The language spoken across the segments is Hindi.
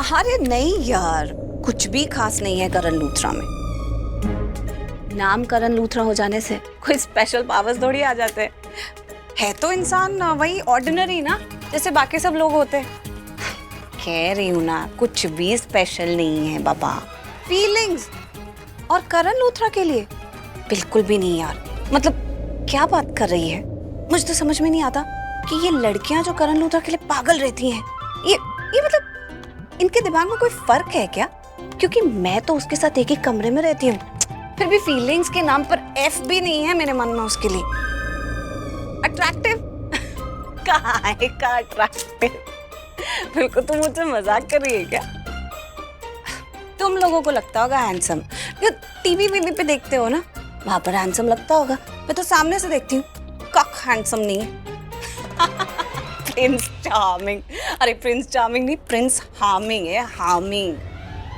अरे नहीं यार, कुछ भी खास नहीं है करण लूथरा में। नाम करण लूथरा हो जाने से कोई स्पेशल पावर्स थोड़ी आ जाते है तो इंसान वही ऑर्डिनरी ना, जैसे बाकी सब लोग होते। कह रही हूँ ना, कुछ भी स्पेशल नहीं है बाबा। फीलिंग्स और करण लूथरा के लिए बिल्कुल भी नहीं यार। मतलब क्या बात कर रही है? मुझे तो समझ में नहीं आता कि ये लड़कियां जो करण लूथरा के लिए पागल रहती हैं, ये मतलब इनके दिमाग में कोई फर्क है क्या? क्योंकि मैं तो उसके साथ एक ही कमरे में रहती हूँ, फिर भी फीलिंग्स के नाम पर एफ भी नहीं है मेरे मन में उसके लिए। अट्रैक्टिव कहाँ है का अट्रैक्टिव? बिल्कुल तुम मुझसे मजाक कर रही है क्या? तुम लोगों को लगता होगा हैंडसम, टीवी वीवी पे देखते हो ना, वहां पर हैंडसम लगता होगा। मैं तो सामने से देखती हूँ, कक हैंडसम नहीं है। Prince charming. अरे प्रिंस चार्मिंग नहीं, प्रिंस हार्मिंग है, हार्मिंग।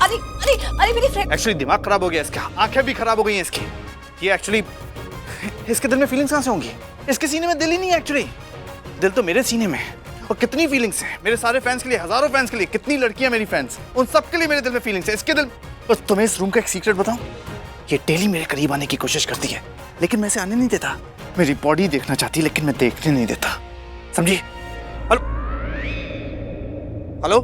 अरे अरे अरे मेरी फ्रेंड। एक्चुअली दिमाग खराब हो गया इसका, आंखें भी खराब हो गई हैं इसकी। ये एक्चुअली इसके दिल में फीलिंग्स कहाँ से होंगी? इसके सीने में दिल ही नहीं है एक्चुअली। दिल तो मेरे सीने में है। और कितनी फीलिंग्स हैं मेरे सारे फैंस के लिए, हजारों फैंस के लिए। कितनी लड़कियां मेरी फैंस, उन सब के लिए मेरे दिल में फीलिंग्स है। इसके दिल। बस तुम्हें इस रूम का एक सीक्रेट बताऊं, ये डेली मेरे करीब आने की कोशिश करती है, लेकिन मैं इसे आने नहीं देता। मेरी बॉडी देखना चाहती है, लेकिन मैं देखने नहीं देता, समझी? Hello hello,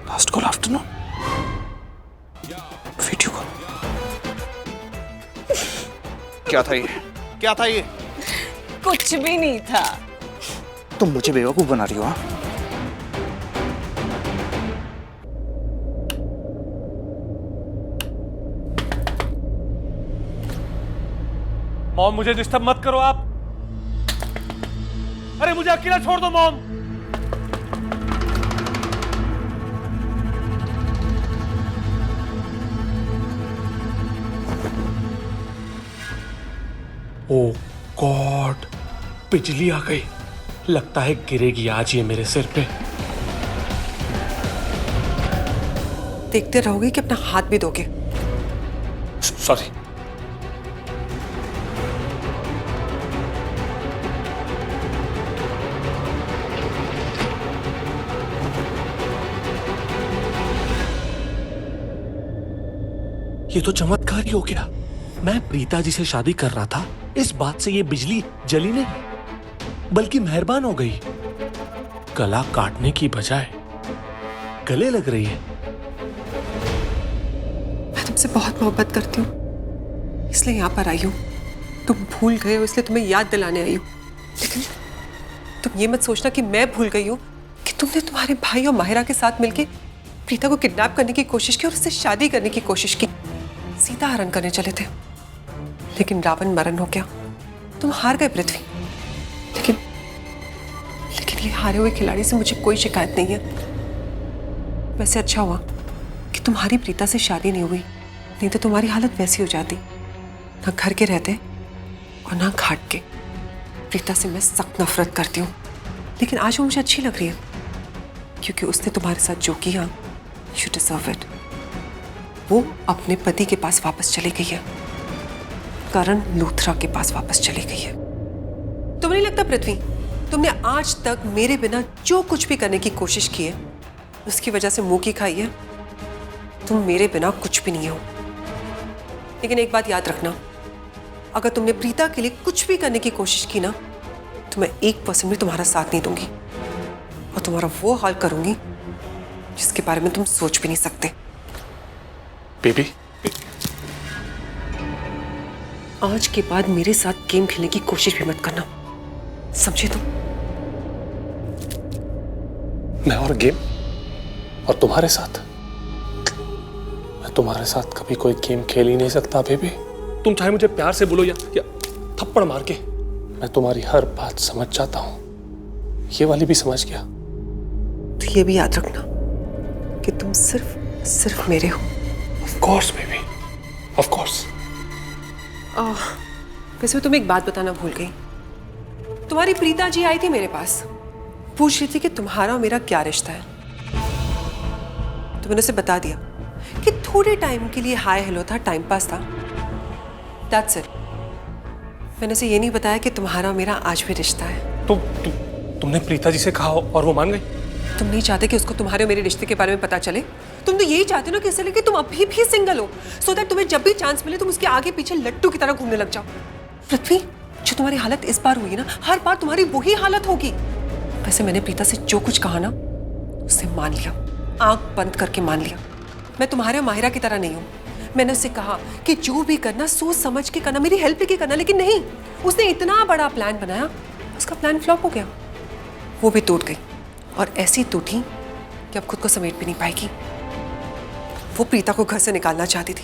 last call afternoon, video call. क्या था ये? क्या था ये? कुछ भी नहीं था। तुम मुझे बेवकूफ बना रही हो। हाँ, मॉम मुझे डिस्टर्ब मत करो आप। अरे मुझे अकेला छोड़ दो मॉम। ओह गॉड, बिजली आ गई। लगता है गिरेगी आज ये मेरे सिर पे। देखते रहोगे कि अपना हाथ भी दोगे? सॉरी। ये तो चमत्कार ही हो गया। मैं प्रीता जी से शादी कर रहा था, इस बात से ये बिजली जली नहीं, बल्कि मेहरबान हो गई। गला काटने की बजाय गले लग रही है। मैं तुमसे बहुत मोहब्बत करती हूँ, इसलिए यहाँ पर आई हूँ। तुम भूल गए हो इसलिए तुम्हें याद दिलाने आई हूँ। लेकिन तुम ये मत सोचना कि मैं भूल गई हूँ कि तुमने तुम्हारे भाई और माहिरा के साथ मिलकर प्रीता को किडनैप करने की कोशिश की और उससे शादी करने की कोशिश की। सीता हरण करने चले थे, लेकिन रावण मरण हो गया। तुम हार गए पृथ्वी। लेकिन लेकिन ये हारे हुए खिलाड़ी से मुझे कोई शिकायत नहीं है। वैसे अच्छा हुआ कि तुम्हारी प्रीता से शादी नहीं हुई, नहीं तो तुम्हारी हालत वैसी हो जाती। ना घर के रहते और ना घाट के। प्रीता से मैं सख्त नफरत करती हूँ, लेकिन आज वो मुझे अच्छी लग रही है, क्योंकि उसने तुम्हारे साथ जो किया, यू डिजर्व इट। वो अपने पति के पास वापस चली गई है, करण लूथरा के पास वापस चली गई है। तुम्हें नहीं लगता पृथ्वी, तुमने आज तक मेरे बिना जो कुछ भी करने की कोशिश की है, उसकी वजह से मुंह की खाई है? तुम मेरे बिना कुछ भी नहीं हो। लेकिन एक बात याद रखना, अगर तुमने प्रीता के लिए कुछ भी करने की कोशिश की ना, तो मैं 1% भी तुम्हारा साथ नहीं दूंगी और तुम्हारा वो हाल करूंगी जिसके बारे में तुम सोच भी नहीं सकते। बेबी, आज के बाद मेरे साथ गेम खेलने की कोशिश भी मत करना, समझे तुम? मैं और गेम और तुम्हारे साथ? मैं तुम्हारे साथ कभी कोई गेम खेल ही नहीं सकता बेबी। तुम चाहे मुझे प्यार से बोलो या थप्पड़ मार के, मैं तुम्हारी हर बात समझ जाता हूं। ये वाली भी समझ गया। तो ये भी याद रखना कि तुम सिर्फ मेरे हो। Of course, baby. Of course. वैसे मैं तुम्हें एक बात बताना भूल गई। तुम्हारी प्रीता जी आई थी मेरे पास, पूछ रही थी कि तुम्हारा और मेरा क्या रिश्ता है। तो मैंने उसे बता दिया कि थोड़े टाइम के लिए हाय हेलो था, टाइम पास था। That's it. मैंने उसे ये नहीं बताया कि तुम्हारा और मेरा आज भी रिश्ता है। तो तुमने प्रीता जी से कहा और वो मान गई? तुम नहीं चाहते कि उसको तुम्हारे और मेरे रिश्ते के बारे में पता चले? तुम तो यही चाहते हो ना कि इससे लेके तुम अभी भी सिंगल हो, सो दैट तुम्हें जब भी चांस मिले तुम उसके आगे पीछे लट्टू की तरह घूमने लग जाओ। पृथ्वी, जो तुम्हारी हालत इस बार हुई ना, हर बार तुम्हारी वही हालत होगी। वैसे मैंने प्रीता से जो कुछ कहा ना, उससे मान लिया, आंख बंद करके मान लिया। मैं तुम्हारे माहिरा की तरह नहीं हूँ। मैंने उससे कहा कि जो भी करना सोच समझ के करना, मेरी हेल्प लेके करना, लेकिन नहीं, उसने इतना बड़ा प्लान बनाया, उसका प्लान फ्लॉप हो गया। वो भी टूट गई और ऐसी टूटी कि अब खुद को समेट भी नहीं पाएगी। वो प्रीता को घर से निकालना चाहती थी,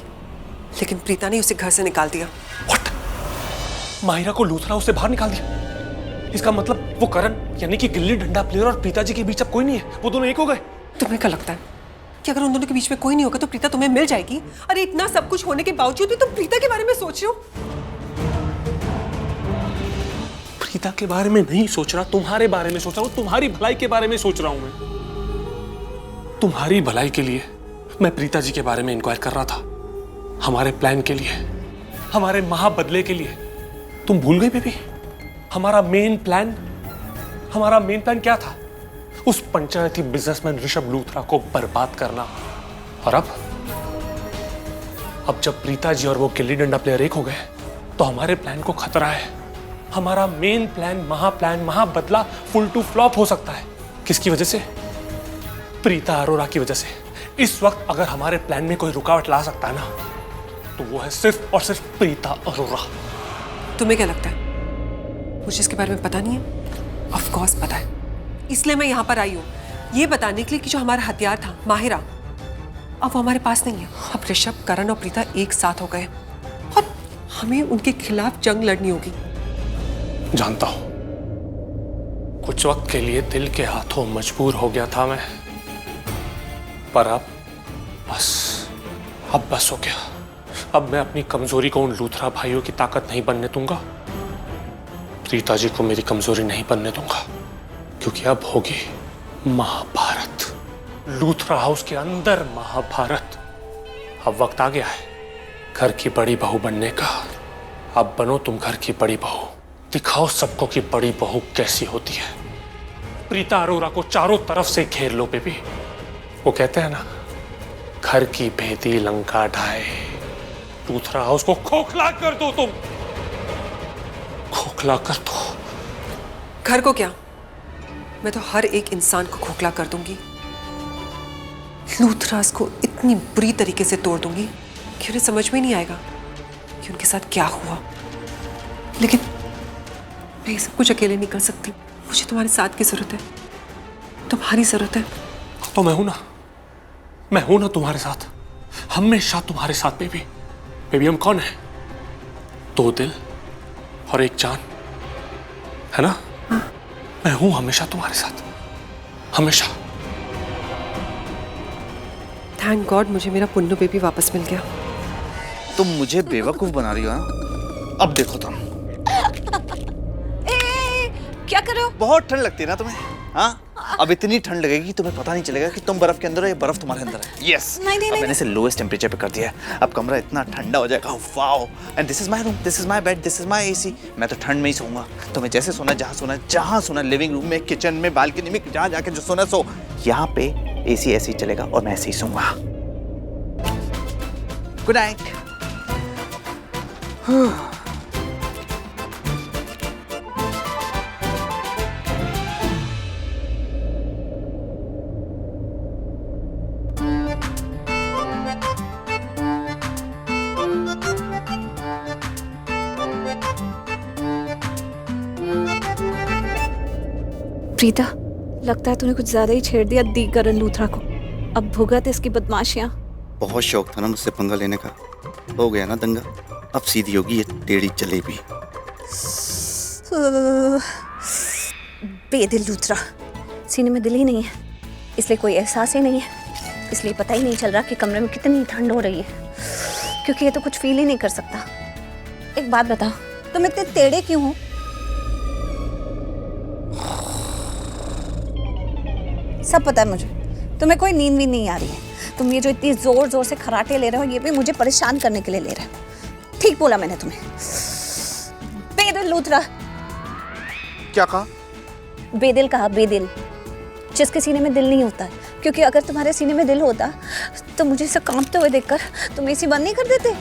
लेकिन प्रीता ने उसे घर से निकाल दिया। What? माहिरा को लूथरा उससे बाहर निकाल दिया? इसका मतलब वो करण यानी कि गिल्ली डंडा प्लेयर और प्रीता जी के बीच अब कोई नहीं है, वो दोनों एक हो गए? तुम्हें क्या लगता है कि अगर उन दोनों के बीच में कोई नहीं होगा तो प्रीता तुम्हें मिल जाएगी? अरे इतना सब कुछ होने के बावजूद भी तुम प्रीता के बारे में सोच रहे हो? प्रीता के बारे में नहीं सोच रहा, तुम्हारे बारे में सोच रहा हूँ, तुम्हारी भलाई के बारे में सोच रहा हूँ मैं। तुम्हारी भलाई के लिए मैं प्रीता जी के बारे में इंक्वायर कर रहा था, हमारे प्लान के लिए, हमारे महाबदले के लिए। तुम भूल गई बेबी? हमारा मेन प्लान क्या था? उस पंचायती बिजनेसमैन ऋषभ लूथरा को बर्बाद करना। और अब जब प्रीता जी और वो गिल्ली डंडा प्लेयर एक हो गए तो हमारे प्लान को खतरा है। हमारा मेन प्लान, महाबदला फुल टू फ्लॉप हो सकता है। किसकी वजह से? प्रीता अरोरा की वजह से। इस वक्त अगर हमारे प्लान में कोई रुकावट ला सकता है ना, तो वो है सिर्फ और सिर्फ प्रीता अरोरा। तुम्हें क्या लगता है मुझे इसके बारे में पता नहीं है? ऑफ कोर्स पता है, इसलिए मैं यहाँ पर आई हूँ, ये बताने के लिए कि जो हमारा हथियार था माहिरा, अब वो हमारे पास नहीं है। अब ऋषभ, करण और प्रीता एक साथ हो गए और हमें उनके खिलाफ जंग लड़नी होगी। जानता हूं, कुछ वक्त के लिए दिल के हाथों मजबूर हो गया था मैं, पर अब बस हो गया। अब मैं अपनी कमजोरी को उन लूथरा भाइयों की ताकत नहीं बनने दूंगा। प्रीता जी को मेरी कमजोरी नहीं बनने दूंगा, क्योंकि अब होगी महाभारत, लूथरा हाउस के अंदर महाभारत। अब वक्त आ गया है घर की बड़ी बहू बनने का। अब बनो तुम घर की बड़ी बहू, दिखाओ सबको कि बड़ी बहू कैसी होती है। प्रीता अरोरा को चारों तरफ से घेर लो बेबी। वो कहते हैं ना, घर की भेदी लंका ढाए। लूथरा हाउस को खोखला कर दो, तुम खोखला कर दो। घर को क्या, मैं तो हर एक इंसान को खोखला कर दूंगी। लूथरास को इतनी बुरी तरीके से तोड़ दूंगी कि उन्हें समझ में नहीं आएगा कि उनके साथ क्या हुआ। लेकिन मैं ये सब कुछ अकेले नहीं कर सकती, मुझे तुम्हारे साथ की जरूरत है, तुम्हारी जरूरत है। तो मैं हूं ना तुम्हारे साथ, हमेशा तुम्हारे साथ बेबी। बेबी हम कौन है? दो दिल और एक जान, है ना? मैं हूं हमेशा तुम्हारे साथ, हमेशा। थैंक गॉड मुझे मेरा पुन्नू बेबी वापस मिल गया। तुम मुझे बेवकूफ बना रही हो ना? अब देखो तुम। क्या कर रहे हो? बहुत ठंड लगती है ना तुम्हें? हाँ, अब इतनी ठंड लगेगी कि तुम्हें पता नहीं चलेगा कि तुम बर्फ के अंदर हो या बर्फ तुम्हारे अंदर है। यस, अब मैंने इसे लोएस्ट टेम्परेचर पे कर दिया है। अब कमरा इतना ठंडा हो जाएगा। Wow! And this is my room, this is my bed, this is my AC. मैं तो ठंड में ही सोऊंगा। तुम्हें जैसे सोना, जहाँ सोना, लिविंग रूम में, किचन में, बालकनी में, जहाँ जाके जो सोना सो। यहाँ पे एसी ऐसे ही चलेगा और मैं ऐसे ही सोऊंगा। Good night. प्रीता, लगता है तूने कुछ ज्यादा ही छेड़ दिया दी करण लूथरा को। अब भुगत इसकी बदमाशियां। बहुत शौक था ना मुझसे पंगा लेने का, हो गया ना दंगा। अब सीधी होगी ये टेढ़ी जलेबी। बेदिल लूथरा, सीने में दिल ही नहीं है, इसलिए कोई एहसास ही नहीं है, इसलिए पता ही नहीं चल रहा कि कमरे में कितनी ठंड हो रही है, क्योंकि ये तो कुछ फील ही नहीं कर सकता। एक बात बताओ, तुम इतने टेढ़े क्यों हो? सब पता है मुझे, तुम्हें कोई नींद भी नहीं आ रही है। तुम ये जो इतनी जोर जोर से खराटे ले रहे हो, ये भी मुझे परेशान करने के लिए ले रहे हो। ठीक बोला मैंने तुम्हें, बेदिल लूथरा। क्या कहा? बेदिल कहा, बेदिल, जिसके सीने में दिल नहीं होता। क्योंकि अगर तुम्हारे सीने में दिल होता तो मुझे इसे कांपते हुए देखकर तुम एसी बंद नहीं कर देते।